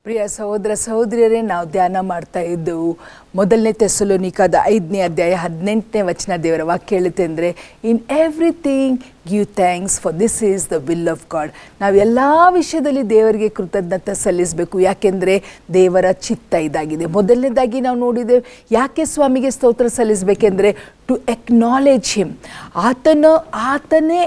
ಪ್ರಿಯ ಸಹೋದರ ಸಹೋದರಿಯರೇ, ನಾವು ಧ್ಯಾನ ಮಾಡ್ತಾ ಇದ್ದೆವು ಮೊದಲನೇ ಥೆಸಲೋನಿಕದ 5ನೇ ಅಧ್ಯಾಯ 18ನೇ ವಚನ. ದೇವರ ವಾಕ್ಯ ಹೇಳುತ್ತೆ ಅಂದರೆ, in everything give thanks for this is the will of god. ನಾವು ಎಲ್ಲ ವಿಷಯದಲ್ಲಿ ದೇವರಿಗೆ ಕೃತಜ್ಞತೆ ಸಲ್ಲಿಸಬೇಕು, ಯಾಕೆಂದರೆ ದೇವರ ಚಿತ್ತ ಇದಾಗಿದೆ. ಮೊದಲನೇದಾಗಿ ನಾವು ನೋಡಿದ್ದೇವೆ, ಯಾಕೆ ಸ್ವಾಮಿಗೆ ಸ್ತೋತ್ರ ಸಲ್ಲಿಸಬೇಕೆಂದರೆ ಟು ಎಕ್ನಾಲೇಜ್ ಹಿಮ್. ಆತನೇ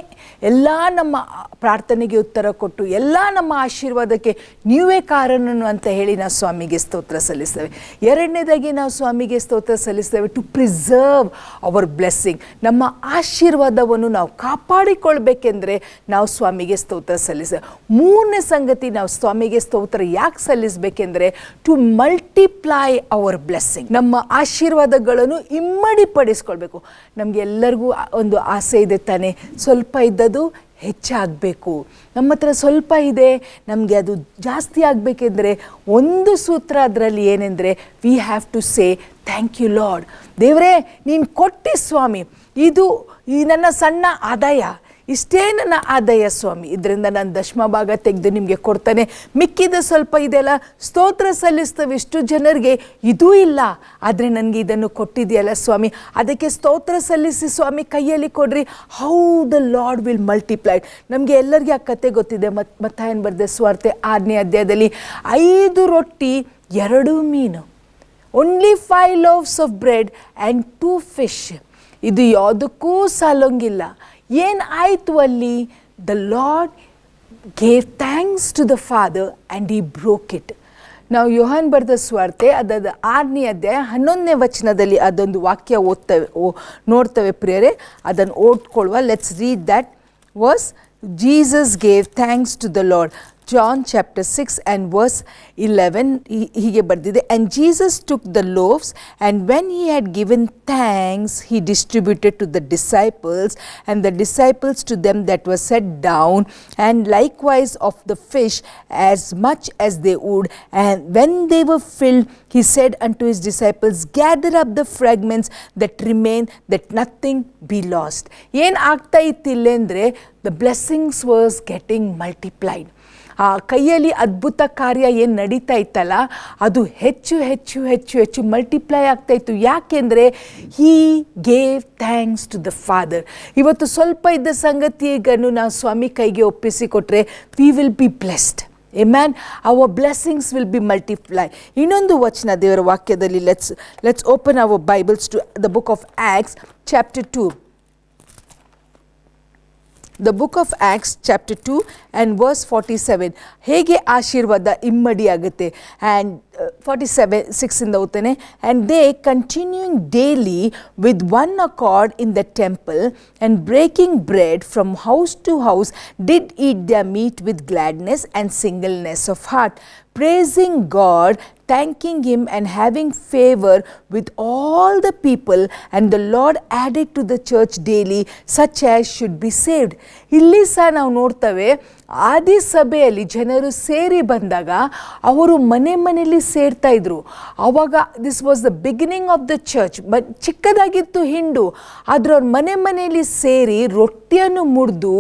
ಎಲ್ಲ ನಮ್ಮ ಪ್ರಾರ್ಥನೆಗೆ ಉತ್ತರ ಕೊಟ್ಟು ಎಲ್ಲ ನಮ್ಮ ಆಶೀರ್ವಾದಕ್ಕೆ ನೀವೇ ಕಾರಣನು ಅಂತ ಹೇಳಿ ನಾವು ಸ್ವಾಮಿಗೆ ಸ್ತೋತ್ರ ಸಲ್ಲಿಸ್ತೇವೆ. ಎರಡನೇದಾಗಿ ನಾವು ಸ್ವಾಮಿಗೆ ಸ್ತೋತ್ರ ಸಲ್ಲಿಸ್ತೇವೆ ಟು ಪ್ರಿಸರ್ವ್ ಅವರ್ ಬ್ಲೆಸ್ಸಿಂಗ್. ನಮ್ಮ ಆಶೀರ್ವಾದವನ್ನು ನಾವು ಕಾಪಾಡಿಕೊಳ್ಬೇಕೆಂದರೆ ನಾವು ಸ್ವಾಮಿಗೆ ಸ್ತೋತ್ರ ಸಲ್ಲಿಸ್ತೇವೆ. ಮೂರನೇ ಸಂಗತಿ, ನಾವು ಸ್ವಾಮಿಗೆ ಸ್ತೋತ್ರ ಯಾಕೆ ಸಲ್ಲಿಸಬೇಕೆಂದರೆ ಟು ಮಲ್ಟಿಪ್ಲೈ ಅವರ್ ಬ್ಲೆಸ್ಸಿಂಗ್. ನಮ್ಮ ಆಶೀರ್ವಾದಗಳನ್ನು ಇಮ್ಮಡಿಪಡಿಸ್ಕೊಳ್ಬೇಕು. ನಮಗೆ ಎಲ್ಲರಿಗೂ ಒಂದು ಆಸೆ ಇದೆ ತಾನೆ, ಸ್ವಲ್ಪ ಇದ್ದದ್ದು ಹೆಚ್ಚಾಗಬೇಕು. ನಮ್ಮ ಹತ್ರ ಸ್ವಲ್ಪ ಇದೆ, ನಮಗೆ ಅದು ಜಾಸ್ತಿ ಆಗಬೇಕೆಂದರೆ ಒಂದು ಸೂತ್ರ ಅದರಲ್ಲಿ ಏನೆಂದರೆ, we have to say thank you Lord. ದೇವರೇ, ನೀನು ಕೊಟ್ಟಿ ಸ್ವಾಮಿ, ಇದು ಈ ನನ್ನ ಸಣ್ಣ ಆದಾಯ, ಇಷ್ಟೇ ನನ್ನ ಆದಾಯ ಸ್ವಾಮಿ, ಇದರಿಂದ ನಾನು ದಶಮ ಭಾಗ ತೆಗೆದು ನಿಮಗೆ ಕೊಡ್ತಾನೆ, ಮಿಕ್ಕಿದ ಸ್ವಲ್ಪ ಇದೆಲ್ಲ ಸ್ತೋತ್ರ ಸಲ್ಲಿಸ್ತೇವೆ. ಇಷ್ಟು ಜನರಿಗೆ ಇದೂ ಇಲ್ಲ, ಆದರೆ ನನಗೆ ಇದನ್ನು ಕೊಟ್ಟಿದೆಯಲ್ಲ ಸ್ವಾಮಿ, ಅದಕ್ಕೆ ಸ್ತೋತ್ರ ಸಲ್ಲಿಸಿ ಸ್ವಾಮಿ, ಕೈಯಲ್ಲಿ ಕೊಡ್ರಿ. How the lord will multiply. ನಮಗೆ ಎಲ್ಲರಿಗೆ ಆ ಕತೆ ಗೊತ್ತಿದೆ. ಮತ್ತಾಯನ ಬರೆದ ಸುವಾರ್ತೆ 6ನೇ ಅಧ್ಯಾಯದಲ್ಲಿ 5 ರೊಟ್ಟಿ 2 ಮೀನು, only 5 loaves of bread and 2 fish. ಇದು ಯಾವುದಕ್ಕೂ ಸಾಲೋಂಗಿಲ್ಲ. ಏನಾಯಿತು ಅಲ್ಲಿ? The Lord gave thanks to the father and he broke it. ನಾವು ಯೋಹಾನ್ ಬರೆದ ಸುವಾರ್ತೆ ಅದರ 6ನೇ ಅಧ್ಯಾಯ 11ನೇ ವಚನದಲ್ಲಿ ಅದೊಂದು ವಾಕ್ಯ ನೋಡ್ತೇವೆ ಪ್ರಿಯರೇ. ಅದನ್ನು ಓದ್ಕೊಳ್ಳುವ. Let's read that verse. Jesus gave thanks to the Lord. John chapter 6 and verse 11 ಹೀಗೆ ಬರೆದಿದೆ. And Jesus took the loaves, and when he had given thanks, he distributed to the disciples, and the disciples to them that were set down, and likewise of the fish as much as they would. And when they were filled, he said unto his disciples, gather up the fragments that remain, that nothing be lost. ಏನು ಆಗ್ತಾ ಇತ್ತಿಲ್ಲ ಅಂದರೆ, the blessings was getting multiplied. ಆ ಕೈಯಲ್ಲಿ ಅದ್ಭುತ ಕಾರ್ಯ ಏನು ನಡೀತಾ ಇತ್ತಲ್ಲ, ಅದು ಹೆಚ್ಚು ಹೆಚ್ಚು ಹೆಚ್ಚು ಹೆಚ್ಚು ಮಲ್ಟಿಪ್ಲೈ ಆಗ್ತಾಯಿತ್ತು. ಯಾಕೆಂದರೆ he gave thanks to the Father. ಇವತ್ತು ಸ್ವಲ್ಪ ಇದ್ದ ಸಂಗತಿಯನ್ನು ನಾವು ಸ್ವಾಮಿ ಕೈಗೆ ಒಪ್ಪಿಸಿಕೊಟ್ರೆ we will be blessed. Amen. Our blessings will be multiplied. ಇನ್ನೊಂದು ವಚನ ದೇವರ ವಾಕ್ಯದಲ್ಲಿ, let's open our Bibles to the book of Acts chapter 2. The book of Acts chapter 2 and verse 47. ಹೇಗೆ ಆಶೀರ್ವಾದ ಇಮ್ಮಡಿ ಆಗುತ್ತೆ. and 47:6 ಇಂದ ಓದ್ತೇನೆ. And they continuing daily with one accord in the temple and breaking bread from house to house did eat their meat with gladness and singleness of heart, praising God, thanking him and having favor with all the people, and the Lord added to the church daily such as should be saved. ಇಲ್ಲಿ ಸಹ ನಾವು ನೋಡ್ತೇವೆ, ಆದಿ ಸಭೆಯಲ್ಲಿ ಜನರು ಸೇರಿ ಬಂದಾಗ ಅವರು ಮನೆಯಲ್ಲಿ ಸೇರ್ತಾ ಇದ್ರು. ಆವಾಗ this was the beginning of the church. But ಚಿಕ್ಕದಾಗಿತ್ತು ಹಿಂಡು, ಆದ್ರೆ ಅವ್ರ ಮನೆಯಲ್ಲಿ ಸೇರಿ ರೊಟ್ಟಿಯನ್ನು ಮುರಿದು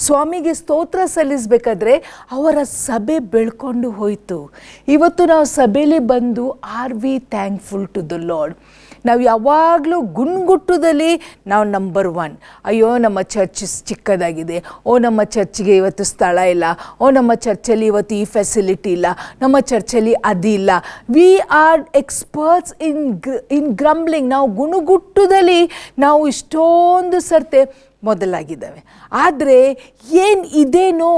ಸ್ವಾಮಿಗೆ ಸ್ತೋತ್ರ ಸಲ್ಲಿಸಬೇಕಾದ್ರೆ ಅವರ ಸಭೆ ಬೆಳ್ಕೊಂಡು ಹೋಯಿತು. ಇವತ್ತು ನಾವು ಸಭೆಯಲ್ಲಿ ಬಂದು are we thankful to the Lord? ನಾವು ಯಾವಾಗಲೂ ಗುಣಗುಟ್ಟದಲ್ಲಿ ನಾವು ನಂಬರ್ 1. ಅಯ್ಯೋ ನಮ್ಮ ಚರ್ಚ್ ಚಿಕ್ಕದಾಗಿದೆ, ಓ ನಮ್ಮ ಚರ್ಚ್ಗೆ ಇವತ್ತು ಸ್ಥಳ ಇಲ್ಲ, ಓ ನಮ್ಮ ಚರ್ಚಲ್ಲಿ ಇವತ್ತು ಈ ಫೆಸಿಲಿಟಿ ಇಲ್ಲ, ನಮ್ಮ ಚರ್ಚಲ್ಲಿ ಅದಿಲ್ಲ. We are experts in grumbling. ನಾವು ಗುಣಗುಟ್ಟದಲ್ಲಿ ನಾವು ಇಷ್ಟೊಂದು ಸರ್ತೆ ಮೊದಲಾಗಿದ್ದಾವೆ. ಆದರೆ ಏನಿದೇನೋ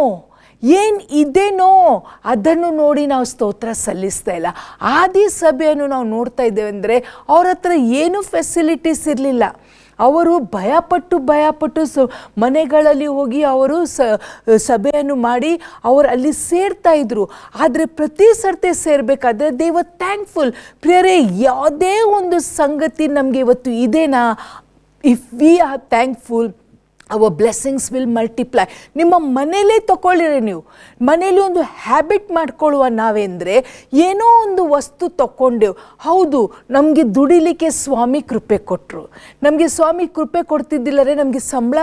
ಅದನ್ನು ನೋಡಿ ನಾವು ಸ್ತೋತ್ರ ಸಲ್ಲಿಸ್ತಾ ಇಲ್ಲ. ಆದಿ ಸಭೆಯನ್ನು ನಾವು ನೋಡ್ತಾ ಇದ್ದೇವೆ ಅಂದರೆ ಅವ್ರ ಹತ್ರ ಏನೂ ಫೆಸಿಲಿಟೀಸ್ ಇರಲಿಲ್ಲ. ಅವರು ಭಯಪಟ್ಟು ಮನೆಗಳಲ್ಲಿ ಹೋಗಿ ಅವರು ಸಭೆಯನ್ನು ಮಾಡಿ ಅವರು ಅಲ್ಲಿ ಸೇರ್ತಾ ಇದ್ರು. ಆದರೆ ಪ್ರತಿ ಸರ್ತಿ ಸೇರಬೇಕಾದ್ರೆ ದೇ ವರ್ ಥ್ಯಾಂಕ್ಫುಲ್. ಪ್ರಿಯರೇ, ಯಾವುದೇ ಒಂದು ಸಂಗತಿ ನಮಗೆ ಇವತ್ತು ಇದೇನಾ, if we are thankful, our blessings will multiply. ನಿಮ್ಮ ಮನೇಲೇ ತಗೊಳ್ಳಿರಿ. ನೀವು ಮನೇಲಿ ಒಂದು ಹ್ಯಾಬಿಟ್ ಮಾಡ್ಕೊಳ್ಳುವ ನಾವೆಂದರೆ, ಏನೋ ಒಂದು ವಸ್ತು ತಗೊಂಡೆವು, ಹೌದು ನಮಗೆ ದುಡಿಲಿಕ್ಕೆ ಸ್ವಾಮಿ ಕೃಪೆ ಕೊಟ್ಟರು, ನಮಗೆ ಸ್ವಾಮಿ ಕೃಪೆ ಕೊಡ್ತಿದ್ದಿಲ್ಲರೆ ನಮಗೆ ಸಂಬಳ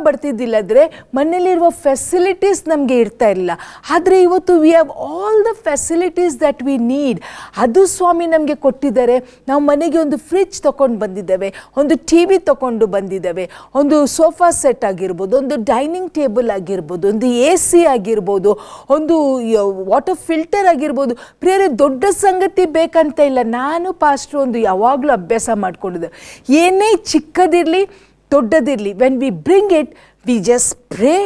ಬರ್ತಿದ್ದಿಲ್ಲದ್ರೆ ಮನೇಲಿರುವ ಫೆಸಿಲಿಟೀಸ್ ನಮಗೆ ಇರ್ತಾ ಇಲ್ಲ. ಆದರೆ ಇವತ್ತು we have all the facilities that we need. ಅದು ಸ್ವಾಮಿ ನಮಗೆ ಕೊಟ್ಟಿದ್ದಾರೆ. ನಾವು ಮನೆಗೆ ಒಂದು ಫ್ರಿಡ್ಜ್ ತೊಗೊಂಡು ಬಂದಿದ್ದೇವೆ, ಒಂದು ಟಿ ವಿ ತೊಗೊಂಡು ಬಂದಿದ್ದೇವೆ, ಒಂದು ಸೋಫಾ ಸೆಟ್ ಆಗಿರ್ಬೋದು, ಒಂದು ಡೈನಿಂಗ್ ಟೇಬಲ್ ಆಗಿರ್ಬೋದು, ಒಂದು AC ಆಗಿರ್ಬೋದು, ಒಂದು ವಾಟರ್ ಫಿಲ್ಟರ್ ಆಗಿರ್ಬೋದು. ಪ್ರಿಯರೇ, ದೊಡ್ಡ ಸಂಗತಿ ಬೇಕಂತ ಇಲ್ಲ. ನಾನು ಪಾಸ್ಟ್ರು ಒಂದು ಯಾವಾಗಲೂ ಅಭ್ಯಾಸ ಮಾಡ್ಕೊಂಡಿದ್ದೆ, ಏನೇ ಚಿಕ್ಕದಿರಲಿ ದೊಡ್ಡದಿರಲಿ, when we bring it we just pray,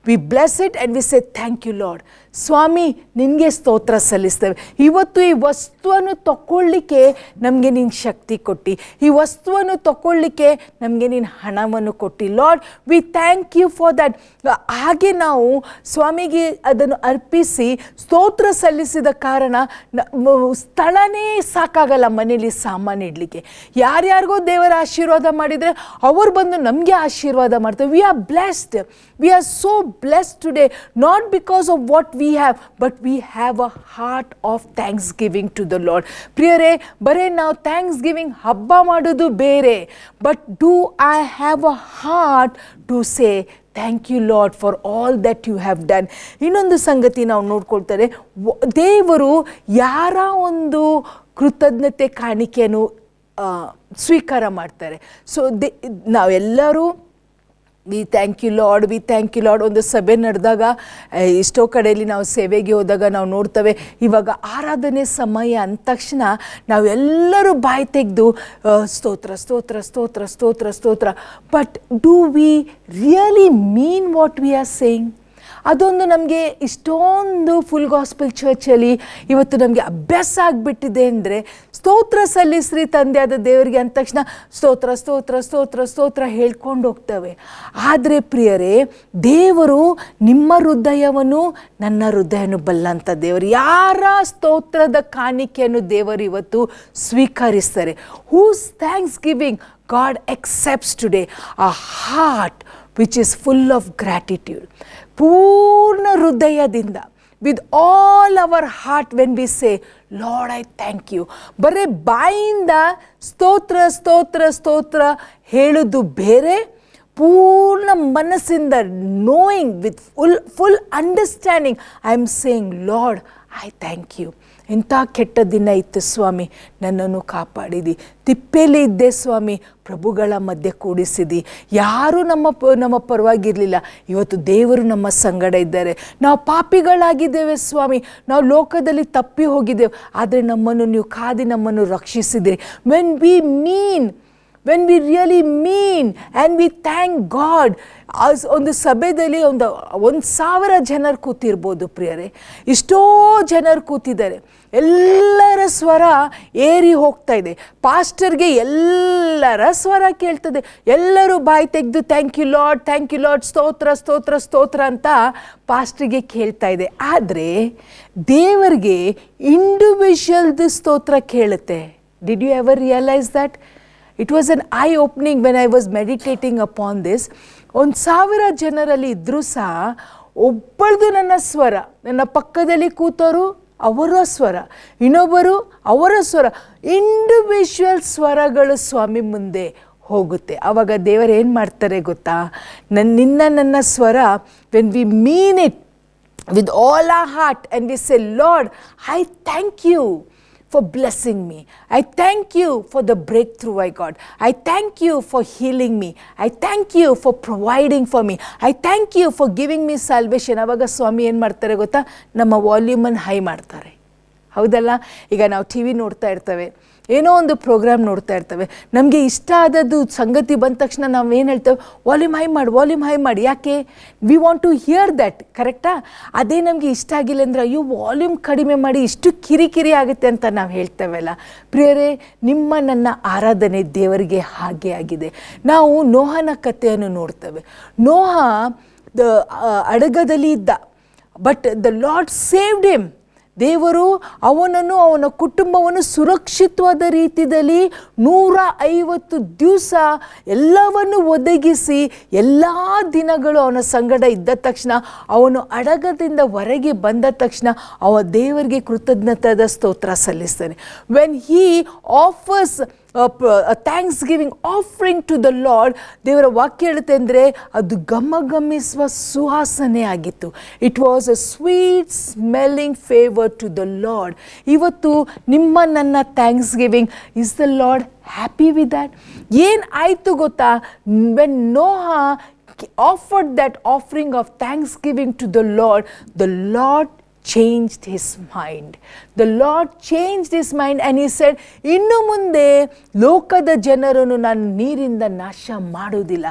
we bless it and we say thank you Lord. ಸ್ವಾಮಿ ನಿನಗೆ ಸ್ತೋತ್ರ ಸಲ್ಲಿಸ್ತೇವೆ. ಇವತ್ತು ಈ ವಸ್ತುವನ್ನು ತಗೊಳ್ಳಿಕ್ಕೆ ನಮಗೆ ನೀನು ಶಕ್ತಿ ಕೊಟ್ಟು, ಈ ವಸ್ತುವನ್ನು ತಗೊಳ್ಳಿಕ್ಕೆ ನಮಗೆ ನೀನು ಹಣವನ್ನು ಕೊಟ್ಟು. Lord we thank you for that. ಹಾಗೆ ನಾವು ಸ್ವಾಮಿಗೆ ಅದನ್ನು ಅರ್ಪಿಸಿ ಸ್ತೋತ್ರ ಸಲ್ಲಿಸಿದ ಕಾರಣ ಸ್ಥಳನೇ ಸಾಕಾಗಲ್ಲ ಮನೇಲಿ ಸಾಮಾನು ಇಡಲಿಕ್ಕೆ. ಯಾರ್ಯಾರಿಗೋ ದೇವರ ಆಶೀರ್ವಾದ ಮಾಡಿದರೆ ಅವರು ಬಂದು ನಮಗೆ ಆಶೀರ್ವಾದ ಮಾಡ್ತಾರೆ. We are blessed, V are so blessed today, not because of what we have, but we have a heart of thanksgiving to the Lord. ಪ್ರಿಯರೇ, ಬರೇ ನಾವು ಥ್ಯಾಂಕ್ಸ್ಗಿವಿಂಗ್ ಹಬ್ಬ ಮಾಡೋದು ಬೇರೆ, but do I have a heart to say thank you Lord for all that you have done. ಇನ್ನೊಂದು ಸಂಗತಿ ನಾವು ನೋಡ್ಕೊಳ್ತಾರೆ, ದೇವರು ಯಾರ ಒಂದು ಕೃತಜ್ಞತೆ ಕಾಣಿಕೆಯನ್ನು ಸ್ವೀಕಾರ ಮಾಡ್ತಾರೆ. ಸೊ ನಾವೆಲ್ಲರೂ we thank you Lord, we thank you Lord. ಒಂದು ಸಭೆ ನಡೆದಾಗ, ಎಷ್ಟೋ ಕಡೆಯಲ್ಲಿ ನಾವು ಸೇವೆಗೆ ಹೋದಾಗ ನಾವು ನೋಡ್ತೇವೆ, ಇವಾಗ ಆರಾಧನೆ ಸಮಯ ಅಂದ ತಕ್ಷಣ ನಾವೆಲ್ಲರೂ ಬಾಯಿ ತೆಗೆದು ಸ್ತೋತ್ರ ಸ್ತೋತ್ರ ಸ್ತೋತ್ರ ಸ್ತೋತ್ರ ಸ್ತೋತ್ರ. But do we really mean what we are saying? ಅದೊಂದು ನಮಗೆ ಇಷ್ಟೊಂದು ಫುಲ್ ಗಾಸ್ಪಲ್ ಚರ್ಚಲ್ಲಿ ಇವತ್ತು ನಮಗೆ ಅಭ್ಯಾಸ ಆಗಿಬಿಟ್ಟಿದೆ. ಅಂದರೆ ಸ್ತೋತ್ರ ಸಲ್ಲಿಸ್ರಿ ತಂದೆಯಾದ ದೇವರಿಗೆ ಅಂದ ತಕ್ಷಣ ಸ್ತೋತ್ರ ಸ್ತೋತ್ರ ಸ್ತೋತ್ರ ಸ್ತೋತ್ರ ಹೇಳ್ಕೊಂಡು ಹೋಗ್ತವೆ. ಆದರೆ ಪ್ರಿಯರೇ, ದೇವರು ನಿಮ್ಮ ಹೃದಯವನ್ನು ನನ್ನ ಹೃದಯವನ್ನು ಬಲ್ಲಂಥ ದೇವರು. ಯಾರ ಸ್ತೋತ್ರದ ಕಾಣಿಕೆಯನ್ನು ದೇವರು ಇವತ್ತು ಸ್ವೀಕರಿಸ್ತಾರೆ? Whose thanksgiving God accepts today a heart which is full of gratitude. ಪೂರ್ಣ ಹೃದಯದಿಂದ, with all our heart, when we say Lord I thank you, ಬರೀ ಬಾಯಿಂದ ಸ್ತೋತ್ರ ಸ್ತೋತ್ರ ಸ್ತೋತ್ರ ಹೇಳೋದು ಬೇರೆ, ಪೂರ್ಣ ಮನಸ್ಸಿಂದ knowing with full understanding I am saying Lord I thank you. ಎಂಥ ಕೆಟ್ಟ ದಿನ ಇತ್ತು ಸ್ವಾಮಿ, ನನ್ನನ್ನು ಕಾಪಾಡಿದಿ. ತಿಪ್ಪೆಯಲ್ಲಿ ಇದ್ದೆ ಸ್ವಾಮಿ, ಪ್ರಭುಗಳ ಮಧ್ಯೆ ಕೂಡಿಸಿದಿ. ಯಾರೂ ನಮ್ಮ ಪರವಾಗಿರಲಿಲ್ಲ. ಇವತ್ತು ದೇವರು ನಮ್ಮ ಸಂಗಡ ಇದ್ದಾರೆ. ನಾವು ಪಾಪಿಗಳಾಗಿದ್ದೇವೆ ಸ್ವಾಮಿ, ನಾವು ಲೋಕದಲ್ಲಿ ತಪ್ಪಿ ಹೋಗಿದ್ದೇವೆ, ಆದರೆ ನಮ್ಮನ್ನು ನೀವು ಕಾದಿ ನಮ್ಮನ್ನು ರಕ್ಷಿಸಿದಿರಿ. when we really mean and we thank God. ಒಂದು ಸಭೆಯಲ್ಲಿ 1,000 ಜನರು ಕೂತಿರ್ಬೋದು ಪ್ರಿಯರೇ, ಇಷ್ಟೋ ಜನರು ಕೂತಿದ್ದಾರೆ, ಎಲ್ಲರ ಸ್ವರ ಏರಿ ಹೋಗ್ತಾ ಇದೆ. ಪಾಸ್ಟರ್ಗೆ ಎಲ್ಲರ ಸ್ವರ ಕೇಳ್ತದೆ, ಎಲ್ಲರೂ ಬಾಯಿ ತೆಗೆದು ಥ್ಯಾಂಕ್ ಯು ಲಾರ್ಡ್ ಸ್ತೋತ್ರ ಸ್ತೋತ್ರ ಸ್ತೋತ್ರ ಅಂತ ಪಾಸ್ಟರ್ಗೆ ಕೇಳ್ತಾ ಇದೆ. ಆದರೆ ದೇವರಿಗೆ ಇಂಡಿವಿಜುವಲ್ದು ಸ್ತೋತ್ರ ಕೇಳುತ್ತೆ. Did you ever realise that? It was an eye-opening when I was meditating upon this. 1,000 ಜನರಲ್ಲಿ ಇದ್ದರೂ ಸಹ ಒಬ್ಬಳದು ನನ್ನ ಸ್ವರ, ನನ್ನ ಪಕ್ಕದಲ್ಲಿ ಕೂತವರು ಅವರ ಸ್ವರ, ಇನ್ನೊಬ್ಬರು ಅವರ ಸ್ವರ, ಇಂಡಿವಿಜುವಲ್ ಸ್ವರಗಳು ಸ್ವಾಮಿ ಮುಂದೆ ಹೋಗುತ್ತೆ. ಆವಾಗ ದೇವರು ಏನು ಮಾಡ್ತಾರೆ ಗೊತ್ತಾ? ನನ್ನ ಸ್ವರ, when we mean it with all our heart and we say Lord I thank you for blessing me. I thank you for the breakthrough I got. I thank you for healing me. I thank you for providing for me. I thank you for giving me salvation. ಆವಾಗ ಸ್ವಾಮಿ ಏನು ಮಾಡ್ತಾರೆ ಗೊತ್ತಾ? ನಮ್ಮ ವಾಲ್ಯೂಮನ್ನು high ಮಾಡ್ತಾರೆ. ಹೌದಲ್ಲ? ಈಗ ನಾವು T V ನೋಡ್ತಾ ಇರ್ತೇವೆ, ಏನೋ ಒಂದು ಪ್ರೋಗ್ರಾಮ್ ನೋಡ್ತಾ ಇರ್ತೇವೆ, ನಮಗೆ ಇಷ್ಟ ಆದದ್ದು ಸಂಗತಿ ಬಂದ ತಕ್ಷಣ ನಾವು ಏನು ಹೇಳ್ತೇವೆ? ವಾಲ್ಯೂಮ್ ಹೈ ಮಾಡಿ. ಯಾಕೆ? We want to hear that. ಕರೆಕ್ಟಾ? ಅದೇ ನಮಗೆ ಇಷ್ಟ ಆಗಿಲ್ಲ ಅಂದರೆ ಅಯ್ಯೋ ವಾಲ್ಯೂಮ್ ಕಡಿಮೆ ಮಾಡಿ, ಇಷ್ಟು ಕಿರಿಕಿರಿ ಆಗುತ್ತೆ ಅಂತ ನಾವು ಹೇಳ್ತೇವಲ್ಲ. ಪ್ರಿಯರೇ, ನನ್ನ ಆರಾಧನೆ ದೇವರಿಗೆ ಹಾಗೆ ಆಗಿದೆ. ನಾವು ನೋಹನ ಕಥೆಯನ್ನು ನೋಡ್ತೇವೆ. ನೋಹ ಹಡಗದಲ್ಲಿ ಇದ್ದ, but the lord saved him. ದೇವರು ಅವನನ್ನು ಅವನ ಕುಟುಂಬವನ್ನು ಸುರಕ್ಷಿತವಾದ ರೀತಿಯಲ್ಲಿ 150 ದಿವಸ ಎಲ್ಲವನ್ನು ಒದಗಿಸಿ ಎಲ್ಲ ದಿನಗಳು ಅವನ ಸಂಗಡ ಇದ್ದ ತಕ್ಷಣ, ಅವನು ಅಡಗದಿಂದ ಹೊರಗೆ ಬಂದ ತಕ್ಷಣ ದೇವರಿಗೆ ಕೃತಜ್ಞತಾದ ಸ್ತೋತ್ರ ಸಲ್ಲಿಸ್ತಾನೆ. When he offers thanksgiving offering to the Lord, ದೇವರ ವಾಕ್ಯ ಹೇಳುತ್ತೆ ಅಂದರೆ ಅದು ಘಮಘಮಿಸುವ ಸುವಾಸನೆ ಆಗಿತ್ತು. It was a sweet smelling favour to the Lord. ಇವತ್ತು ನಿಮ್ಮ ನನ್ನ thanksgiving, is the Lord happy with that? ಏನು ಆಯಿತು ಗೊತ್ತಾ? When Noah offered that offering of thanksgiving to the Lord changed his mind. The Lord changed his mind and he said, ಇನ್ನು ಮುಂದೆ ಲೋಕದ ಜನರನ್ನು ನಾನು ನೀರಿಂದ ನಾಶ ಮಾಡೋದಿಲ್ಲ.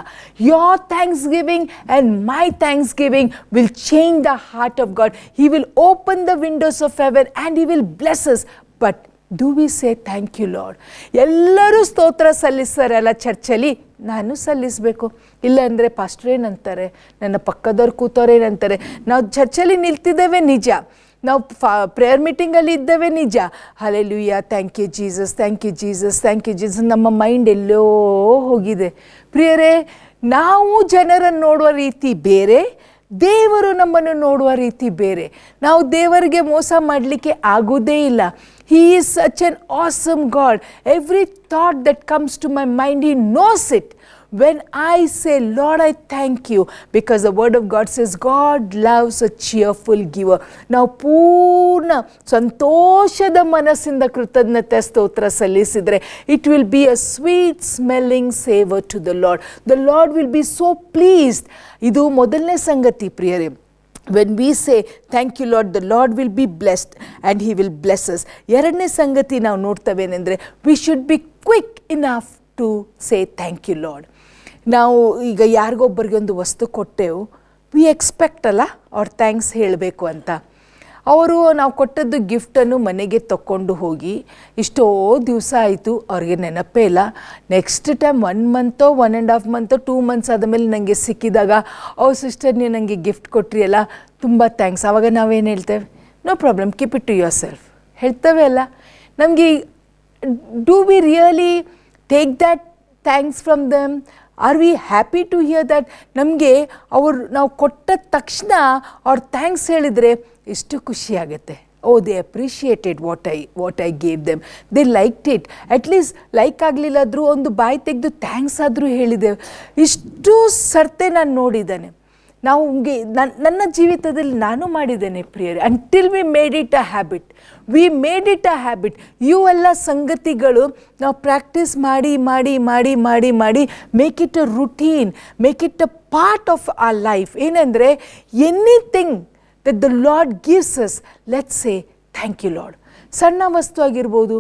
Your thanksgiving and my thanksgiving will change the heart of God. He will open the windows of heaven and he will bless us. But do we say thank you Lord? ಎಲ್ಲರೂ ಸ್ತೋತ್ರ ಸಲ್ಲಿಸ್ತಾರಲ್ಲ ಚರ್ಚಲ್ಲಿ, ನಾನು ಸಲ್ಲಿಸಬೇಕು. ಇಲ್ಲಾಂದರೆ ಪಾಸ್ಟರ್ ಏನಂತಾರೆ, ನನ್ನ ಪಕ್ಕದವ್ರು ಕೂತವ್ರು ಏನಂತಾರೆ. ನಾವು ಚರ್ಚಲ್ಲಿ ನಿಲ್ತಿದ್ದೇವೆ ನಿಜ, ನಾವು ಪ್ರೇಯರ್ ಮೀಟಿಂಗಲ್ಲಿ ಇದ್ದೇವೆ ನಿಜ, hallelujah, thank you Jesus, thank you Jesus, thank you Jesus, ನಮ್ಮ ಮೈಂಡ್ ಎಲ್ಲೋ ಹೋಗಿದೆ. ಪ್ರಿಯರೇ, ನಾವು ಜನರನ್ನು ನೋಡುವ ರೀತಿ ಬೇರೆ, ದೇವರು ನಮ್ಮನ್ನು ನೋಡುವ ರೀತಿ ಬೇರೆ. ನಾವು ದೇವರಿಗೆ ಮೋಸ ಮಾಡಲಿಕ್ಕೆ ಆಗೋದೇ ಇಲ್ಲ. He is such an awesome God. Every thought that comes to my mind, He knows it. When I say, Lord, I thank you, because the word of God says, God loves a cheerful giver. ನಾವು ಪೂರ್ಣ ಸಂತೋಷದ ಮನಸ್ಸಿಂದ ಕೃತಜ್ಞತೆ ಸ್ತೋತ್ರ ಸಲ್ಲಿಸಿದರೆ, it will be a sweet smelling savor to the Lord. The Lord will be so pleased. ಇದು ಮೊದಲನೇ ಸಂಗತಿ ಪ್ರಿಯರೇ. When we say, thank you Lord, the Lord will be blessed and He will bless us. ಎರಡನೇ ಸಂಗತಿ ನಾವು ನೋಡ್ತವೇನೆಂದರೆ, we should be quick enough to say thank you Lord. ನಾವು ಈಗ ಯಾರಿಗೊಬ್ಬರಿಗೆ ಒಂದು ವಸ್ತು ಕೊಟ್ಟೆವು, ವಿ ಎಕ್ಸ್ಪೆಕ್ಟ್ ಅಲ್ಲ ಅವ್ರ ಥ್ಯಾಂಕ್ಸ್ ಹೇಳಬೇಕು ಅಂತ. ಅವರು ನಾವು ಕೊಟ್ಟದ್ದು ಗಿಫ್ಟನ್ನು ಮನೆಗೆ ತಗೊಂಡು ಹೋಗಿ ಇಷ್ಟೋ ದಿವಸ ಆಯಿತು, ಅವ್ರಿಗೆ ನೆನಪೇ ಇಲ್ಲ. ನೆಕ್ಸ್ಟ್ ಟೈಮ್ 1 ಮಂತೋ 1.5 ಮಂತೋ 2 ಮಂತ್ಸ್ ಆದಮೇಲೆ ನನಗೆ ಸಿಕ್ಕಿದಾಗ, ಸಿಸ್ಟರ್ ನೀವು ನನಗೆ ಗಿಫ್ಟ್ ಕೊಟ್ರಿ ಅಲ್ಲ, ತುಂಬ ಥ್ಯಾಂಕ್ಸ್. ಆವಾಗ ನಾವೇನು ಹೇಳ್ತೇವೆ? No problem, keep it to yourself ಹೇಳ್ತೇವೆ ಅಲ್ಲ. ನಮಗೆ do we really take that thanks from them? Are we happy to hear that? ನಮಗೆ ನಾವು ಕೊಟ್ಟ ತಕ್ಷಣ ಅವ್ರು ಥ್ಯಾಂಕ್ಸ್ ಹೇಳಿದರೆ ಎಷ್ಟು ಖುಷಿಯಾಗುತ್ತೆ. They appreciated what I gave them, they liked it. At least like ಆಗಲಿಲ್ಲಾದರೂ ಒಂದು ಬಾಯಿ ತೆಗೆದು ಥ್ಯಾಂಕ್ಸ್ ಆದರೂ ಹೇಳಿದೆವು. ಇಷ್ಟು ಸರ್ತೆ ನಾನು ನೋಡಿದ್ದೇನೆ. ನಾವು ನನ್ನ ಜೀವಿತದಲ್ಲಿ ನಾನು ಮಾಡಿದ್ದೇನೆ ಪ್ರಿಯರೇ. Until we made it a habit, we made it a habit. ಇವೆಲ್ಲ ಸಂಗತಿಗಳು ನಾವು ಪ್ರಾಕ್ಟೀಸ್ ಮಾಡಿ ಮಾಡಿ ಮಾಡಿ ಮಾಡಿ ಮಾಡಿ make it a routine, make it a part of our life. ಏನಂದರೆ, anything that the Lord gives us, let's say thank you Lord. ಸಣ್ಣ ವಸ್ತು ಆಗಿರ್ಬೋದು,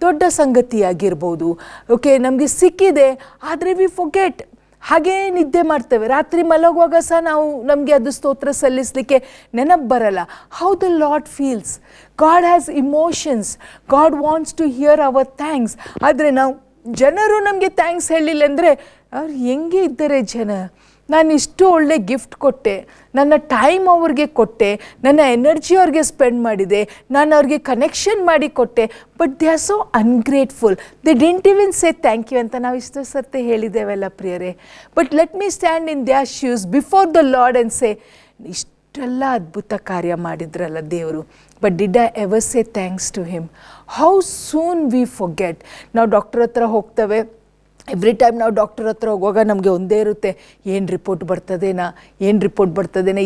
ದೊಡ್ಡ ಸಂಗತಿ ಆಗಿರ್ಬೋದು, ಓಕೆ, ನಮಗೆ ಸಿಕ್ಕಿದೆ ಆದರೆ ವಿ ಫೊಗೆಟ್, ಹಾಗೇ ನಿದ್ದೆ ಮಾಡ್ತೇವೆ. ರಾತ್ರಿ ಮಲಗುವಾಗ ಸಹ ನಮಗೆ ಅದು ಸ್ತೋತ್ರ ಸಲ್ಲಿಸಲಿಕ್ಕೆ ನೆನಪು ಬರಲ್ಲ. How the Lord feels. God has emotions, God wants to hear our thanks. ಆದರೆ ಜನರು ನಮಗೆ ಥ್ಯಾಂಕ್ಸ್ ಹೇಳಿಲ್ಲ ಅಂದರೆ, ಅವ್ರು ಹೆಂಗೆ ಇದ್ದಾರೆ ಜನ? ನಾನು ಇಷ್ಟು ಒಳ್ಳೆ ಗಿಫ್ಟ್ ಕೊಟ್ಟೆ, ನನ್ನ ಟೈಮ್ ಅವ್ರಿಗೆ ಕೊಟ್ಟೆ, ನನ್ನ ಎನರ್ಜಿ ಅವ್ರಿಗೆ ಸ್ಪೆಂಡ್ ಮಾಡಿದೆ, ನಾನು ಅವ್ರಿಗೆ ಕನೆಕ್ಷನ್ ಮಾಡಿ ಕೊಟ್ಟೆ, but they are so ungrateful, they didn't even say thank you ಅಂತ ನಾವು ಇಷ್ಟು ಸರ್ತಿ ಹೇಳಿದ್ದೇವೆಲ್ಲ ಪ್ರಿಯರೇ. But let me stand in their shoes before the Lord and say, ಇಷ್ಟೆಲ್ಲ ಅದ್ಭುತ ಕಾರ್ಯ ಮಾಡಿದ್ರಲ್ಲ ದೇವರು, but did I ever say thanks to him? How soon we forget. ನಾವು ಡಾಕ್ಟರ್ ಹತ್ರ ಹೋಗ್ತೇವೆ, ಎವ್ರಿ ಟೈಮ್ ನಾವು ಡಾಕ್ಟರ್ ಹತ್ರ ಹೋಗುವಾಗ ನಮಗೆ ಒಂದೇ ಇರುತ್ತೆ, ಏನು ರಿಪೋರ್ಟ್ ಬರ್ತದೇನಾ,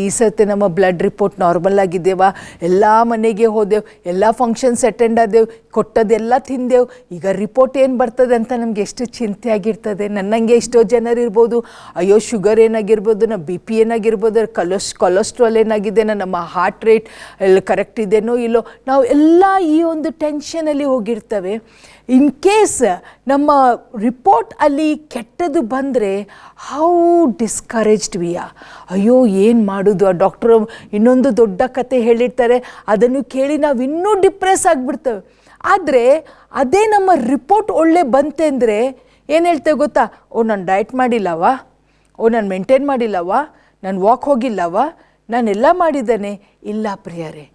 ಈ ಸರ್ತಿ ನಮ್ಮ ಬ್ಲಡ್ ರಿಪೋರ್ಟ್ ನಾರ್ಮಲ್ ಆಗಿದ್ದೇವಾ, ಎಲ್ಲ ಮನೆಗೆ ಹೋದೆವು, ಎಲ್ಲ ಫಂಕ್ಷನ್ಸ್ ಅಟೆಂಡ್ ಆದೆವು, ಕೊಟ್ಟದೆಲ್ಲ ತಿಂದೆವು, ಈಗ ರಿಪೋರ್ಟ್ ಏನು ಬರ್ತದೆ ಅಂತ ನಮಗೆ ಎಷ್ಟು ಚಿಂತೆ ಆಗಿರ್ತದೆ. ನನ್ನಂಗೆ ಎಷ್ಟೋ ಜನರು ಇರ್ಬೋದು, ಅಯ್ಯೋ ಶುಗರ್ ಏನಾಗಿರ್ಬೋದು, ನಮ್ಮ BP ಏನಾಗಿರ್ಬೋದು, ಕೊಲೆಸ್ಟ್ರಾಲ್ ಏನಾಗಿದೆ, ನಮ್ಮ ಹಾರ್ಟ್ ರೇಟ್ ಎಲ್ಲ ಕರೆಕ್ಟ್ ಇದೆನೋ ಇಲ್ಲೋ, ನಾವು ಎಲ್ಲ ಈ ಒಂದು ಟೆನ್ಷನಲ್ಲಿ ಹೋಗಿರ್ತವೆ. ಇನ್ ಕೇಸ್ ನಮ್ಮ ರಿಪೋರ್ಟ್ ಅಲ್ಲಿ ಕೆಟ್ಟದು ಬಂದರೆ ಹೌ ಡಿಸ್ಕರೇಜ್ಡ್ ವಿ ಆರ್. ಅಯ್ಯೋ ಏನು ಮಾಡೋದು, ಆ ಡಾಕ್ಟ್ರು ಇನ್ನೊಂದು ದೊಡ್ಡ ಕತೆ ಹೇಳಿರ್ತಾರೆ, ಅದನ್ನು ಕೇಳಿ ನಾವು ಇನ್ನೂ ಡಿಪ್ರೆಸ್ ಆಗಿಬಿಡ್ತೇವೆ. ಆದರೆ ಅದೇ ನಮ್ಮ ರಿಪೋರ್ಟ್ ಒಳ್ಳೆ ಬಂತೆ ಅಂದರೆ ಏನು ಹೇಳ್ತೇವೆ ಗೊತ್ತಾ? ನಾನು ಡಯಟ್ ಮಾಡಿಲ್ಲವ, ನಾನು ಮೇಂಟೈನ್ ಮಾಡಿಲ್ಲವ, ನಾನು ವಾಕ್ ಹೋಗಿಲ್ಲವ, ನಾನೆಲ್ಲ ಮಾಡಿದ್ದೇನೆ. ಇಲ್ಲ ಪ್ರಿಯರೇ,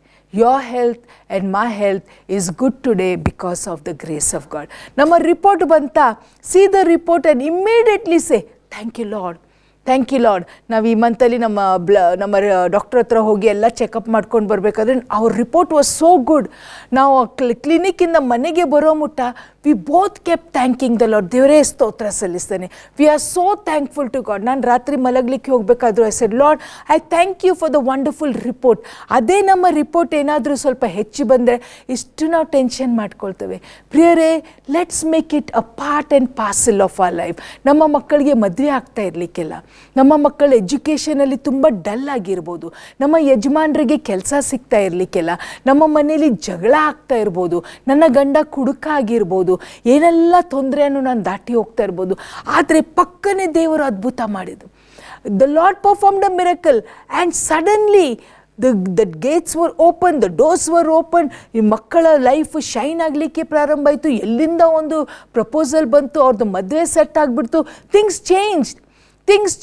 your health and my health is good today because of the grace of God. ನಮ್ಮ ರಿಪೋರ್ಟ್ ಬಂತಾ, see the report and immediately say thank you Lord, thank you Lord. ನಾವು ಈ ಮಂತಲ್ಲಿ ನಮ್ಮ ಡಾಕ್ಟ್ರ್ ಹತ್ರ ಹೋಗಿ ಎಲ್ಲ ಚೆಕಪ್ ಮಾಡ್ಕೊಂಡು ಬರಬೇಕಾದ್ರೆ ಅವ್ರ ರಿಪೋರ್ಟ್ ವಾಸ್ ಸೋ ಗುಡ್. ನಾವು ಕ್ಲಿನಿಕ್ಕಿಂದ ಮನೆಗೆ ಬರೋ ಮುಟ್ಟ we both kept thanking the Lord. ದೇವರೇ ಸ್ತೋತ್ರ ಸಲ್ಲಿಸ್ತೇನೆ. We are so thankful to God. ನಾನು ರಾತ್ರಿ ಮಲಗಲಿಕ್ಕೆ ಹೋಗಬೇಕಾದ್ರೂ I said Lord I thank you for the wonderful report. ಅದೇ ನಮ್ಮ ರಿಪೋರ್ಟ್ ಏನಾದರೂ ಸ್ವಲ್ಪ ಹೆಚ್ಚು ಬಂದರೆ ಇಷ್ಟು ನಾವು ಟೆನ್ಷನ್ ಮಾಡ್ಕೊಳ್ತೇವೆ. ಪ್ರಿಯರೇ, let's make it a part and parcel of our life. ನಮ್ಮ ಮಕ್ಕಳಿಗೆ ಮದುವೆ ಆಗ್ತಾ ಇರಲಿಕ್ಕಿಲ್ಲ, ನಮ್ಮ ಮಕ್ಕಳು ಎಜುಕೇಷನಲ್ಲಿ ತುಂಬ ಡಲ್ ಆಗಿರ್ಬೋದು, ನಮ್ಮ ಯಜಮಾನರಿಗೆ ಕೆಲಸ ಸಿಗ್ತಾ ಇರಲಿಕ್ಕಿಲ್ಲ, ನಮ್ಮ ಮನೇಲಿ ಜಗಳ ಆಗ್ತಾ ಇರ್ಬೋದು, ನನ್ನ ಗಂಡ ಕುಡುಕ ಆಗಿರ್ಬೋದು, ಏನೆಲ್ಲ ತೊಂದರೆಯನ್ನು ನಾನು ದಾಟಿ ಹೋಗ್ತಾ ಇರ್ಬೋದು. ಆದರೆ ಪಕ್ಕನೇ ದೇವರು ಅದ್ಭುತ ಮಾಡಿದ್ದು. The lord performed a miracle and suddenly the gates were open, the doors were open. ಈ ಮಕ್ಕಳ ಲೈಫ್ ಶೈನ್ ಆಗಲಿಕ್ಕೆ ಪ್ರಾರಂಭ ಆಯಿತು. ಎಲ್ಲಿಂದ ಒಂದು ಪ್ರಪೋಸಲ್ ಬಂತು, ಅವ್ರದ್ದು ಮದುವೆ ಸೆಟ್ ಆಗಿಬಿಡ್ತು. Things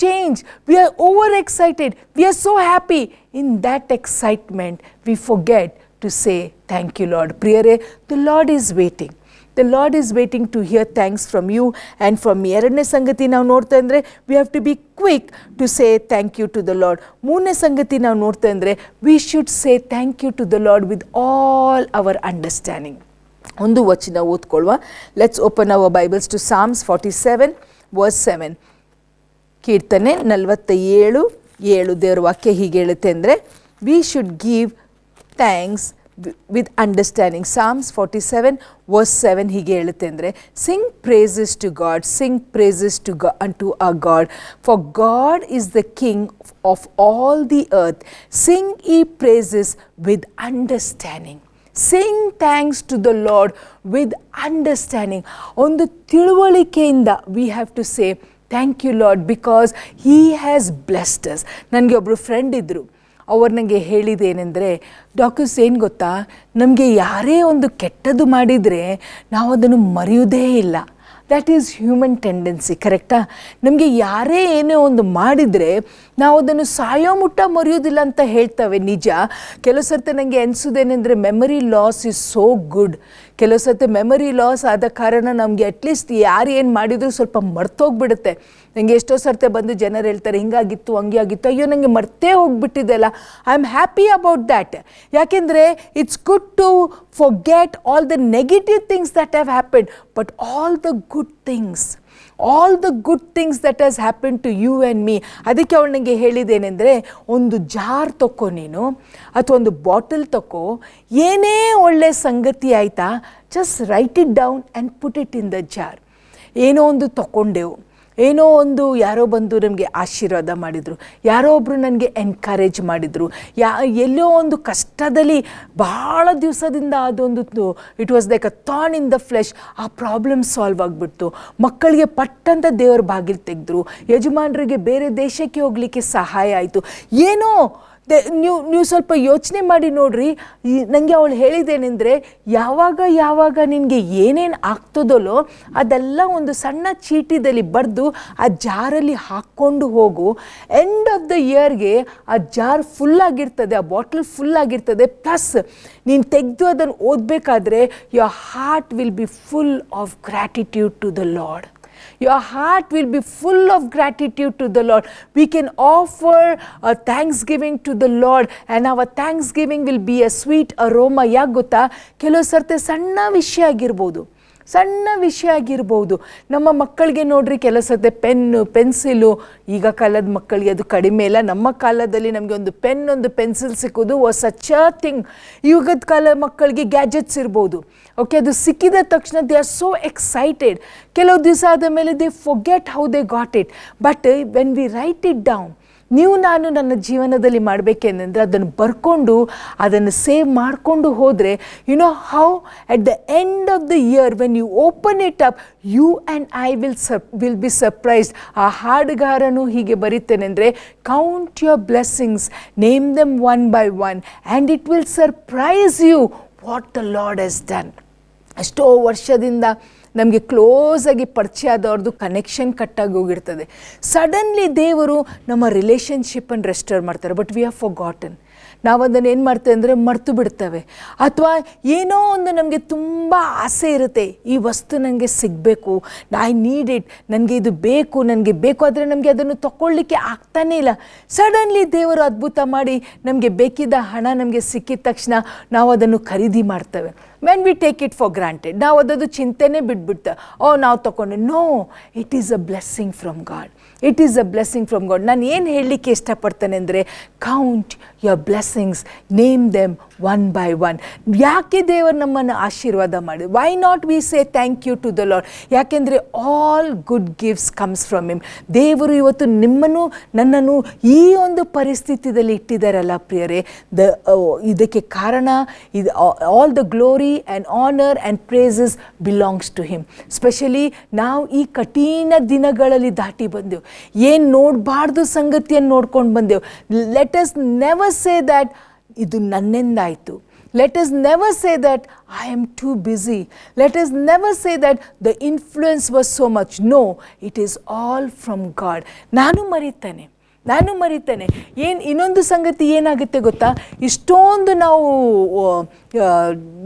change. We are overexcited. We are so happy. In that excitement, we forget to say thank you, Lord. Priyare, the Lord is waiting. The Lord is waiting to hear thanks from you and from me. ಎರಡನೇ ಸಂಗತಿ ನಾವು ನೋಡ್ತಾ ಅಂದರೆ we have to be quick to say thank you to the Lord. ಮೂರನೇ ಸಂಗತಿ ನಾವು ನೋಡ್ತಾ ಅಂದರೆ we should say thank you to the Lord with all our understanding. ಒಂದು ವಚನ ಓದ್ಕೊಳ್ಳುವ. Let's open our Bibles to Psalms 47 verse 7. ಕೀರ್ತನೆ 47:7 ದೇವರ ವಾಕ್ಯ ಹೀಗೆ ಹೇಳುತ್ತೆ ಅಂದರೆ we should give thanks with understanding. Psalms 47 verse 7 ಹೀಗೆ ಹೇಳುತ್ತೆ ಅಂದರೆ sing praises to God, sing praises to unto our God, for God is the King of all the earth. Sing ye praises with understanding. Sing thanks to the Lord with understanding. ಒಂದು ತಿಳುವಳಿಕೆಯಿಂದ we have to say thank you Lord because he has blessed us. ನನಗೆ ಒಬ್ಬರು friend ಇದ್ದರು. ಅವ್ರು ನನಗೆ ಹೇಳಿದ್ದೇನೆಂದರೆ, doctors ಏನು ಗೊತ್ತಾ, ನಮಗೆ ಯಾರೇ ಒಂದು ಕೆಟ್ಟದ್ದು ಮಾಡಿದರೆ ನಾವು ಅದನ್ನು ಮರೆಯೋದೇ ಇಲ್ಲ. ದ್ಯಾಟ್ ಈಸ್ ಹ್ಯೂಮನ್ ಟೆಂಡೆನ್ಸಿ, ಕರೆಕ್ಟಾ? ನಮಗೆ ಯಾರೇ ಏನೇ ಒಂದು ಮಾಡಿದರೆ ನಾವು ಅದನ್ನು ಸಾಯೋ ಮುಟ್ಟ ಮರೆಯೋದಿಲ್ಲ ಅಂತ ಹೇಳ್ತವೆ, ನಿಜ. ಕೆಲವು ಸರ್ತಿ ನನಗೆ ಅನಿಸೋದೇನೆಂದರೆ memory loss is so good. ಕೆಲವು ಸರ್ತಿ ಮೆಮರಿ ಲಾಸ್ ಆದ ಕಾರಣ ನಮಗೆ ಅಟ್ಲೀಸ್ಟ್ ಯಾರು ಏನು ಮಾಡಿದರೂ ಸ್ವಲ್ಪ ಮರ್ತೋಗ್ಬಿಡುತ್ತೆ. ನನಗೆ ಎಷ್ಟೋ ಸರ್ತೆ ಬಂದು ಜನರು ಹೇಳ್ತಾರೆ ಹಿಂಗಾಗಿತ್ತು ಹಂಗೆ ಆಗಿತ್ತು, ಅಯ್ಯೋ ನನಗೆ ಮರ್ತೇ ಹೋಗ್ಬಿಟ್ಟಿದ್ದೆಲ್ಲ. I am happy about that. ಯಾಕೆಂದರೆ it's good to forget all the negative things that have happened, but all the good things that has happened to you and me. ಅದಕ್ಕೆ ಅವಳು ನನಗೆ ಹೇಳಿದ್ದೇನೆಂದರೆ, ಒಂದು ಜಾರ್ ತಗೋ ನೀನು, ಅಥವಾ ಒಂದು ಬಾಟಲ್ ತಗೋ, ಏನೇ ಒಳ್ಳೆ ಸಂಗತಿ ಆಯಿತಾ, just right it down and put it in the jar. ಏನೋ ಒಂದು ತಗೊಂಡೆವು, ಏನೋ ಒಂದು ಯಾರೋ ಬಂದು ನಮಗೆ ಆಶೀರ್ವಾದ ಮಾಡಿದರು, ಯಾರೋ ಒಬ್ಬರು ನನಗೆ ಎನ್ಕರೇಜ್ ಮಾಡಿದರು, ಎಲ್ಲೋ ಒಂದು ಕಷ್ಟದಲ್ಲಿ ಭಾಳ ದಿವಸದಿಂದ ಅದೊಂದು it was like a Thorn in the flesh. ಆ ಪ್ರಾಬ್ಲಮ್ ಸಾಲ್ವ್ ಆಗಿಬಿಡ್ತು. ಮಕ್ಕಳಿಗೆ ಪಟ್ಟಂತ ದೇವ್ರ ಬಾಗಿಲು ತೆಗೆದ್ರು, ಯಜಮಾನರಿಗೆ ಬೇರೆ ದೇಶಕ್ಕೆ ಹೋಗಲಿಕ್ಕೆ ಸಹಾಯ ಆಯಿತು. ಏನೋ ನೀವು ಸ್ವಲ್ಪ ಯೋಚನೆ ಮಾಡಿ ನೋಡ್ರಿ. ನನಗೆ ಅವಳು ಹೇಳಿದ್ದೇನೆಂದರೆ, ಯಾವಾಗ ನಿನಗೆ ಏನೇನು ಆಗ್ತದಲ್ಲೋ ಅದೆಲ್ಲ ಒಂದು ಸಣ್ಣ ಚೀಟಿದಲ್ಲಿ ಬರೆದು ಆ ಜಾರಲ್ಲಿ ಹಾಕ್ಕೊಂಡು ಹೋಗು. ಎಂಡ್ ಆಫ್ ದ ಇಯರ್ಗೆ ಆ ಜಾರ್ ಫುಲ್ಲಾಗಿರ್ತದೆ, ಆ ಬಾಟಲ್ ಫುಲ್ಲಾಗಿರ್ತದೆ. ಪ್ಲಸ್ ನೀನು ತೆಗೆದು ಅದನ್ನು ಓದಬೇಕಾದ್ರೆ your heart will be full of gratitude to the Lord. Your heart will be full of gratitude to the Lord. We can offer a thanksgiving to the Lord and our thanksgiving will be a sweet aroma. ಯಾಕೆ ಗೊತ್ತಾ, ಕೆಲವು ಸರ್ತೆ ಸಣ್ಣ ವಿಷಯ ಆಗಿರ್ಬೋದು. ನಮ್ಮ ಮಕ್ಕಳಿಗೆ ನೋಡ್ರಿ, ಕೆಲವು ಸರ್ತೆ ಪೆನ್ನು ಪೆನ್ಸಿಲು, ಈಗ ಕಾಲದ ಮಕ್ಕಳಿಗೆ ಅದು ಕಡಿಮೆ ಇಲ್ಲ. ನಮ್ಮ ಕಾಲದಲ್ಲಿ ನಮಗೆ ಒಂದು ಪೆನ್ ಒಂದು ಪೆನ್ಸಿಲ್ ಸಿಕ್ಕೋದು ವಾಸ್ ಸಚ್ ಅ ಥಿಂಗ್. ಈಗದ ಕಾಲ ಮಕ್ಕಳಿಗೆ ಗ್ಯಾಜೆಟ್ಸ್ ಇರ್ಬೋದು. ಓಕೆ, ಅದು ಸಿಕ್ಕಿದ ತಕ್ಷಣ ದೇ ಆರ್ ಸೋ ಎಕ್ಸೈಟೆಡ್. ಕೆಲವು ದಿವಸ ಆದ ಮೇಲೆ they forget how they got it. But when we write it down, ನಾನು ನನ್ನ ಜೀವನದಲ್ಲಿ ಮಾಡಬೇಕೆಂದರೆ ಅದನ್ನು ಬರ್ಕೊಂಡು ಅದನ್ನು ಸೇವ್ ಮಾಡಿಕೊಂಡು ಹೋದರೆ, you know how at the end of the year when you open it up, you and I will be surprised. ಆ ಹಾಡುಗಾರನು ಹೀಗೆ ಬರೀತೇನೆಂದರೆ, count your blessings, name them one by one and it will surprise you what the Lord has done. ಎಷ್ಟೋ ವರ್ಷದಿಂದ ನಮಗೆ ಕ್ಲೋಸಾಗಿ ಪರಿಚಯ ಆದವ್ರದ್ದು connection ಕಟ್ಟಾಗಿ ಹೋಗಿರ್ತದೆ. Suddenly ದೇವರು ನಮ್ಮ ರಿಲೇಷನ್ಶಿಪ್ಪನ್ನು ರೆಸ್ಟೋರ್ ಮಾಡ್ತಾರೆ. But we have forgotten. ನಾವು ಅದನ್ನು ಏನು ಮಾಡ್ತೇವೆ ಅಂದರೆ ಮರ್ತು ಬಿಡ್ತೇವೆ. ಅಥವಾ ಏನೋ ಒಂದು ನಮಗೆ ತುಂಬ ಆಸೆ ಇರುತ್ತೆ, ಈ ವಸ್ತು ನನಗೆ ಸಿಗಬೇಕು, ಐ ನೀಡ್ ಇಟ್, ನನಗೆ ಇದು ಬೇಕು, ನನಗೆ ಬೇಕು, ಆದರೆ ನಮಗೆ ಅದನ್ನು ತಗೊಳ್ಳಿಕ್ಕೆ ಆಗ್ತಾನೇ ಇಲ್ಲ. ಸಡನ್ಲಿ ದೇವರು ಅದ್ಭುತ ಮಾಡಿ ನಮಗೆ ಬೇಕಿದ್ದ ಹಣ ನಮಗೆ ಸಿಕ್ಕಿದ ತಕ್ಷಣ ನಾವು ಅದನ್ನು ಖರೀದಿ ಮಾಡ್ತೇವೆ. When we take it for granted, ನಾವು ಅದದು ಚಿಂತೆನೇ ಬಿಟ್ಬಿಡ್ತೇವೆ. ನಾವು ತಗೊಂಡು. No, it is a blessing from God. It is a blessing from God. ನಾನು ಏನು ಹೇಳಲಿಕ್ಕೆ ಇಷ್ಟಪಡ್ತೇನೆ ಅಂದರೆ, count your blessings, name them one by one. ಯಾಕೆ ದೇವರು ನಮ್ಮನ್ನು ಆಶೀರ್ವಾದ ಮಾಡಿ? Why not we say thank you to the Lord? ಯಾಕೆಂದರೆ all good gifts comes from him. ದೇವರು ಇವತ್ತು ನಿಮ್ಮನ್ನು ನನ್ನನ್ನು ಈ ಒಂದು ಪರಿಸ್ಥಿತಿಯಲ್ಲಿ ಇಟ್ಟಿದ್ದಾರಲ್ಲ ಪ್ರಿಯರೇ, ಇದಕ್ಕೆ ಕಾರಣ ಇದು all the glory and honor and praises belongs to him. Especially ನಾವು ಈ ಕಠಿಣ ದಿನಗಳಲ್ಲಿ ದಾಟಿ ಬಂದೆವು, ಏನು ನೋಡಬಾರ್ದು ಸಂಗತಿಯನ್ನು ನೋಡ್ಕೊಂಡು ಬಂದೆವು. Let us never say that ಇದು ನನ್ನಿಂದಾಯಿತು. Let us never say that I am too busy. Let us never say that the influence was so much. No, it is all from God. ನಾನು ಮರಿತೇನೆ. ಇನ್ನೊಂದು ಸಂಗತಿ ಏನಾಗುತ್ತೆ ಗೊತ್ತಾ, ಇಷ್ಟೊಂದು ನಾವು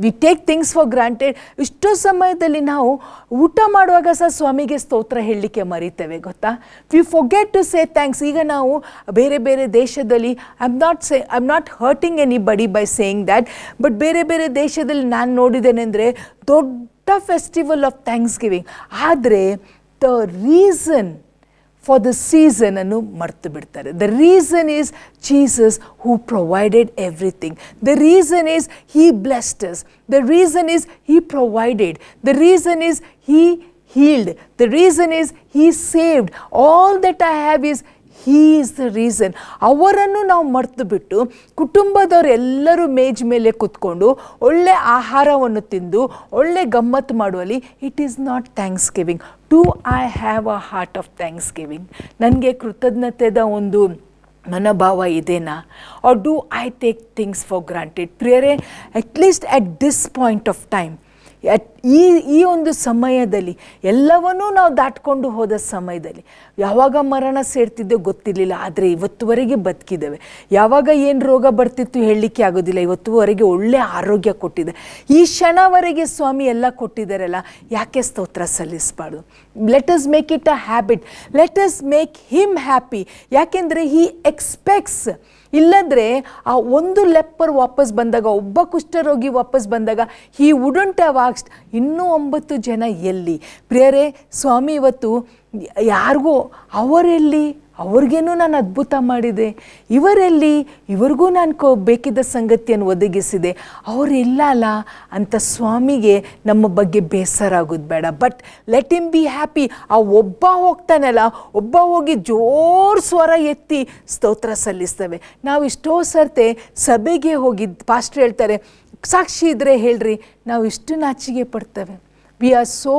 we take things for granted. ಇಷ್ಟೋ ಸಮಯದಲ್ಲಿ ನಾವು ಊಟ ಮಾಡುವಾಗ ಸಹ ಸ್ವಾಮಿಗೆ ಸ್ತೋತ್ರ ಹೇಳಲಿಕ್ಕೆ ಮರಿತೇವೆ ಗೊತ್ತಾ. We forget to say thanks. ಈಗ ನಾವು ಬೇರೆ ಬೇರೆ ದೇಶದಲ್ಲಿ, I am not hurting anybody by saying that, but ಬೇರೆ ಬೇರೆ ದೇಶದಲ್ಲಿ ನಾನು ನೋಡಿದ್ದೇನೆ ಅಂದರೆ ದೊಡ್ಡ ಫೆಸ್ಟಿವಲ್ ಆಫ್ ಥ್ಯಾಂಕ್ಸ್ ಗಿವಿಂಗ್. ಆದರೆ the reason for the season ಅನ್ನು ಮರ್ತು ಬಿಡ್ತಾರೆ. The reason is Jesus who provided everything. The reason is he blessed us. The reason is he provided. The reason is he healed. The reason is he saved. All that I have is he is the reason. ಅವರನ್ನು ನಾವು ಮರೆತು ಬಿಟ್ಟು ಕುಟುಂಬದವರೆಲ್ಲರೂ ಮೇಜ್ ಮೇಲೆ ಕೂತ್ಕೊಂಡು ಒಳ್ಳೆ ಆಹಾರವನ್ನು ತಿಂದು ಒಳ್ಳೆ ಗಮ್ಮತ್ತು ಮಾಡುವಲ್ಲಿ it is not thanksgiving. Do I have a heart of thanksgiving? ನನಗೆ ಕೃತಜ್ಞತೆದ ಒಂದು ಮನೋಭಾವ ಇದೆನಾ? Or do I take things for granted? ಪ್ರಿಯರೇ, at least at this point of time, ಈ ಒಂದು ಸಮಯದಲ್ಲಿ ಎಲ್ಲವನ್ನೂ ನಾವು ದಾಟ್ಕೊಂಡು ಹೋದ ಸಮಯದಲ್ಲಿ ಯಾವಾಗ ಮರಣ ಸೇರ್ತಿದ್ದೋ ಗೊತ್ತಿರಲಿಲ್ಲ, ಆದರೆ ಇವತ್ತುವರೆಗೆ ಬದುಕಿದ್ದೇವೆ. ಯಾವಾಗ ಏನು ರೋಗ ಬರ್ತಿತ್ತು ಹೇಳಲಿಕ್ಕೆ ಆಗೋದಿಲ್ಲ, ಇವತ್ತುವರೆಗೆ ಒಳ್ಳೆ ಆರೋಗ್ಯ ಕೊಟ್ಟಿದೆ. ಈ ಕ್ಷಣವರೆಗೆ ಸ್ವಾಮಿ ಎಲ್ಲ ಕೊಟ್ಟಿದ್ದಾರಲ್ಲ, ಯಾಕೆ ಸ್ತೋತ್ರ ಸಲ್ಲಿಸಬಾರ್ದು? Let us make it a habit. Let us make him happy. ಯಾಕೆಂದರೆ ಹಿ ಎಕ್ಸ್ಪೆಕ್ಟ್ಸ್. ಇಲ್ಲಂದರೆ ಆ ಒಂದು ಲೆಪ್ಪರ್ ವಾಪಸ್ ಬಂದಾಗ, ಒಬ್ಬ ಕುಷ್ಠರೋಗಿ ವಾಪಸ್ ಬಂದಾಗ, ಹಿ ವುಡಂಟ್ ಹ್ಯಾವ್ ಆಸ್ಕ್ಡ್ ಇನ್ನೂ 9 ಜನ ಎಲ್ಲಿ? ಪ್ರಿಯರೇ, ಸ್ವಾಮಿ ಇವತ್ತು ಯಾರಿಗೂ ಅವರೆಲ್ಲಿ, ಅವ್ರಿಗೇನೂ ನಾನು ಅದ್ಭುತ ಮಾಡಿದೆ, ಇವರೆಲ್ಲಿ, ಇವ್ರಿಗೂ ನಾನು ಬೇಕಿದ್ದ ಸಂಗತಿಯನ್ನು ಒದಗಿಸಿದೆ, ಅವರೆಲ್ಲ ಅಲ್ಲ ಅಂತ ಸ್ವಾಮಿಗೆ ನಮ್ಮ ಬಗ್ಗೆ ಬೇಸರ ಆಗೋದು ಬೇಡ. But let him be happy. ಆ ಒಬ್ಬ ಹೋಗ್ತಾನಲ್ಲ, ಒಬ್ಬ ಹೋಗಿ ಜೋರು ಸ್ವರ ಎತ್ತಿ ಸ್ತೋತ್ರ ಸಲ್ಲಿಸ್ತೇವೆ. ನಾವು ಇಷ್ಟೋ ಸರ್ತೆ ಸಭೆಗೆ ಹೋಗಿ ಪಾಸ್ಟರ್ ಹೇಳ್ತಾರೆ, ಸಾಕ್ಷಿ ಇದ್ದರೆ ಹೇಳ್ರಿ, ನಾವು ಇಷ್ಟು ನಾಚಿಕೆ ಪಡ್ತೇವೆ. We are so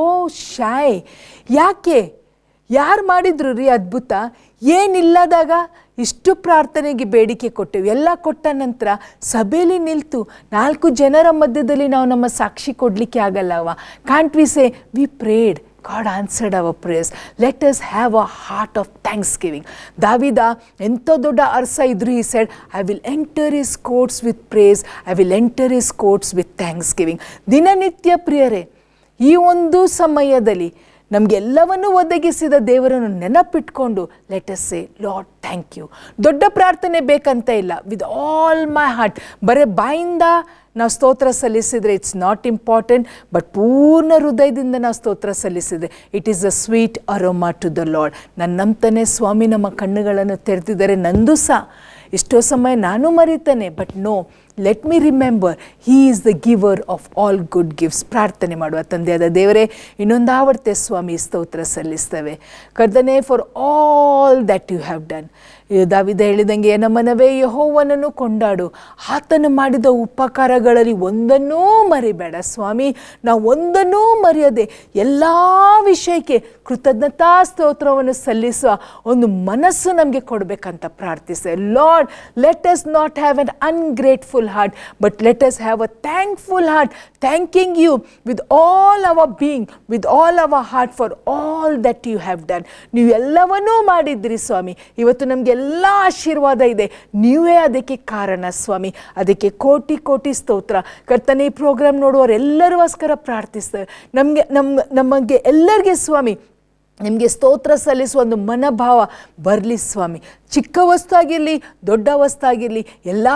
shy. ಯಾಕೆ? ಯಾರು ಮಾಡಿದ್ರು ರೀ ಅದ್ಭುತ? ಏನಿಲ್ಲದಾಗ ಇಷ್ಟು ಪ್ರಾರ್ಥನೆಗೆ ಬೇಡಿಕೆ ಕೊಟ್ಟೆವು. ಎಲ್ಲ ಕೊಟ್ಟ ನಂತರ ಸಭೆಯಲ್ಲಿ ನಿಲ್ತು 4 ಜನರ ಮಧ್ಯದಲ್ಲಿ ನಾವು ನಮ್ಮ ಸಾಕ್ಷಿ ಕೊಡಲಿಕ್ಕೆ ಆಗಲ್ಲವ? Can't we say we prayed, God answered our prayers. Let us have a heart of thanksgiving. ದಾವಿದ ಎಂಥ ದೊಡ್ಡ ಅರಸ ಇದ್ರು, he said, I will enter his courts with praise, I will enter his courts with thanksgiving. ದಿನನಿತ್ಯ ಪ್ರಿಯರೇ, ಈ ಒಂದು ಸಮಯದಲ್ಲಿ ನಮಗೆಲ್ಲವನ್ನೂ ಒದಗಿಸಿದ ದೇವರನ್ನು ನೆನಪಿಟ್ಕೊಂಡು let us say, Lord thank you. ದೊಡ್ಡ ಪ್ರಾರ್ಥನೆ ಬೇಕಂತ ಇಲ್ಲ. ವಿತ್ ಆಲ್ ಮೈ ಹಾರ್ಟ್, ಬರೀ ಬಾಯಿಂದ ನಾವು ಸ್ತೋತ್ರ ಸಲ್ಲಿಸಿದರೆ ಇಟ್ಸ್ ನಾಟ್ ಇಂಪಾರ್ಟೆಂಟ್, ಬಟ್ ಪೂರ್ಣ ಹೃದಯದಿಂದ ನಾವು ಸ್ತೋತ್ರ ಸಲ್ಲಿಸಿದೆ, it is a sweet aroma to the Lord. ನನ್ನ ನಂಬ್ತಾನೆ ಸ್ವಾಮಿ ನಮ್ಮ ಕಣ್ಣುಗಳನ್ನು ತೆರೆದಿದ್ದಾರೆ. ನಂದು ಸಹ ಎಷ್ಟೋ ಸಮಯ ನಾನು ಮರಿತಾನೆ, but no, let me remember he is the giver of all good gifts. ಪ್ರಾರ್ಥನೆ ಮಾಡುವ ತಂದೆಯಾದ ದೇವರೇ, ಇನ್ನೊಂದು ಆವರ್ತೆ ಸ್ವಾಮಿ ಸ್ತೋತ್ರ ಸಲ್ಲಿಸ್ತೇವೆ ಕರ್ತನೇ, for all that you have done. ದಾವಿದ ಹೇಳಿದಂಗೆ, ನನ್ನ ಮನವೇ ಯೆಹೋವನನ್ನು ಕೊಂಡಾಡು, ಆತನು ಮಾಡಿದ ಉಪಕಾರಗಳಲ್ಲಿ ಒಂದನ್ನೂ ಮರಿಬೇಡ. ಸ್ವಾಮಿ, ನಾವು ಒಂದನ್ನೂ ಮರೆಯದೆ ಎಲ್ಲ ವಿಷಯಕ್ಕೆ ಕೃತಜ್ಞತಾ ಸ್ತೋತ್ರವನ್ನು ಸಲ್ಲಿಸುವ ಒಂದು ಮನಸ್ಸು ನಮಗೆ ಕೊಡಬೇಕಂತ ಪ್ರಾರ್ಥಿಸ್ತೇವೆ. Lord, let us not have an ungrateful heart, but let us have a thankful heart, thanking you with all our being, with all our heart for all that you have done. ನೀವು ಎಲ್ಲವನ್ನೂ ಮಾಡಿದ್ರಿ ಸ್ವಾಮಿ. ಇವತ್ತು ನಮಗೆ ಎಲ್ಲ ಆಶೀರ್ವಾದ ಇದೆ. ನೀವೇ ಅದಕ್ಕೆ ಕಾರಣ ಸ್ವಾಮಿ. ಅದಕ್ಕೆ ಕೋಟಿ ಕೋಟಿ ಸ್ತೋತ್ರ. ಕರ್ತನೆ, ಈ ಪ್ರೋಗ್ರಾಮ್ ನೋಡುವವರೆಲ್ಲರಿಗೋಸ್ಕರ ಪ್ರಾರ್ಥಿಸ್ತೇವೆ. ನಮಗೆ ಎಲ್ಲರಿಗೆ ಸ್ವಾಮಿ ನಿಮಗೆ ಸ್ತೋತ್ರ ಸಲ್ಲಿಸುವ ಒಂದು ಮನೋಭಾವ ಬರಲಿ ಸ್ವಾಮಿ. ಚಿಕ್ಕ ವಸ್ತು ಆಗಿರಲಿ, ದೊಡ್ಡ ವಸ್ತು ಆಗಿರಲಿ, ಎಲ್ಲ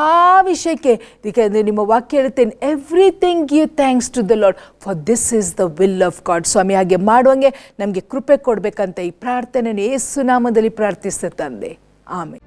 ವಿಷಯಕ್ಕೆ ಯಾಕೆಂದರೆ ನಿಮ್ಮ ವಾಕ್ಯ ಹೇಳುತ್ತೇನೆ, everything give thanks to the Lord for this is the will of God. ಸ್ವಾಮಿ, ಹಾಗೆ ಮಾಡುವಂಗೆ ನಮಗೆ ಕೃಪೆ ಕೊಡಬೇಕಂತ ಈ ಪ್ರಾರ್ಥನೆಯನ್ನು ಯೇಸು ನಾಮದಲ್ಲಿ ಪ್ರಾರ್ಥಿಸುತ್ತೆ ತಂದೆ. ಆಮೆನ್.